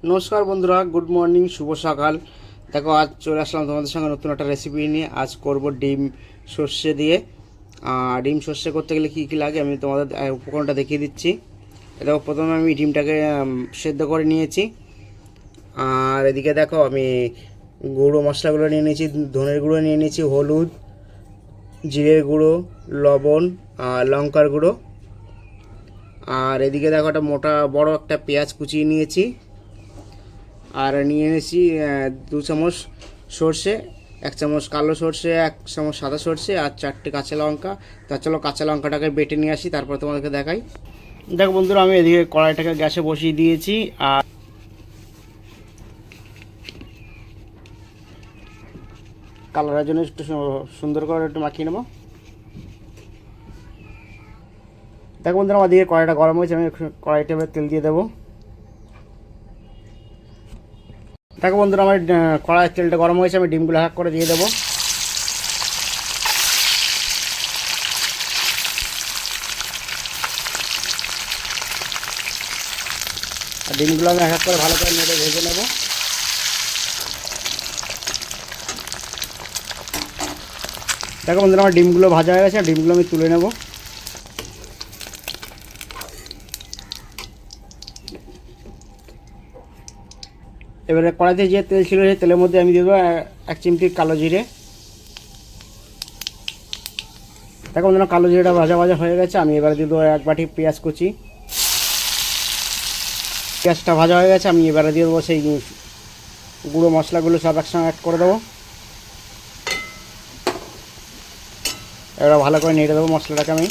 নমস্কার বন্ধুরা, good morning, শুভ সকাল। দেখো আজ চলে আসলাম তোমাদের সঙ্গে নতুন একটা রেসিপি নিয়ে। আজ করব ডিম সর্ষে দিয়ে। ডিম সর্ষে করতে গেলে কী কী লাগে আমি তোমাদের উপকরণটা দেখিয়ে দিচ্ছি। দেখো প্রথমে আমি ডিমটাকে সেদ্ধ করে নিয়েছি। আর এদিকে দেখো আমি গুঁড়ো মশলাগুলো নিয়ে নিয়েছি। ধনের গুঁড়ো নিয়ে নিয়েছি, হলুদ, জিরের গুঁড়ো, লবণ আর লঙ্কার গুঁড়ো। আর এদিকে দেখো একটা মোটা বড় একটা পেঁয়াজ কুচিয়ে নিয়েছি। আর নিয়ে এনেছি 2 চামচ সর্ষে, 1 চামচ কালো সর্ষে, 1 চামচ সাদা সর্ষে আর 4টে কাঁচা লঙ্কা। তা চলো কাঁচা লঙ্কাটাকে বেটে নিয়ে আসি, তারপর তোমাদেরকে দেখাই। দেখো বন্ধুরা, আমি এদিকে কড়াইটাকে গ্যাসে বসিয়ে দিয়েছি। আর কালারের জন্য একটু সুন্দর করে একটু মাখিয়ে নেবো। দেখো বন্ধুরা, আমার দিকে কড়াইটা গরম হয়েছে, আমি কড়াইটা তেল দিয়ে দেবো। দেখো বন্ধুরা, আমার কড়াইয়ের তেলটা গরম হয়েছে, আমি ডিমগুলো হাক করে দিয়ে দেবো। আর ডিমগুলো আমি এক করে ভালো করে নেড়ে ভেজে নেব। দেখো বন্ধুরা, আমার ডিমগুলো ভাজা হয়ে গেছে, ডিমগুলো আমি তুলে নেব। এবারে কড়াইতে যে তেল ছিল সেই তেলের মধ্যে আমি দিয়ে দেবো 1 চিমটি কালো জিরে। দেখো বন্ধুরা, কালো জিরেটা ভাজা ভাজা হয়ে গেছে, আমি এবারে দিয়ে দেবো 1 বাটি পেঁয়াজ কুচি। পেঁয়াজটা ভাজা হয়ে গেছে, আমি এবারে দিয়ে দেবো সেই গুঁড়ো মশলাগুলো সব একসঙ্গে অ্যাড করে দেবো। এবার ভালো করে নেড়ে দেবো মশলাটাকে আমি।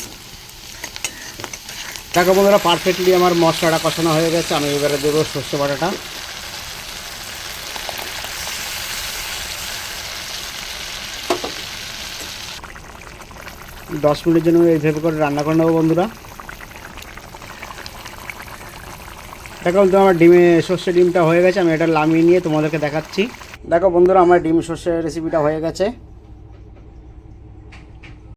দেখো বন্ধুরা, পারফেক্টলি আমার মশলাটা কষানো হয়ে গেছে, আমি এবারে দেবো সর্ষে বাটাটা। দশ মিনিটের জন্য এইভাবে করে রান্না করে নেবো বন্ধুরা। দেখো বন্ধুরা, আমার সর্ষে ডিমটা হয়ে গেছে, আমি এটা নামিয়ে নিয়ে তোমাদেরকে দেখাচ্ছি। দেখো বন্ধুরা, আমার ডিম সর্ষে রেসিপিটা হয়ে গেছে।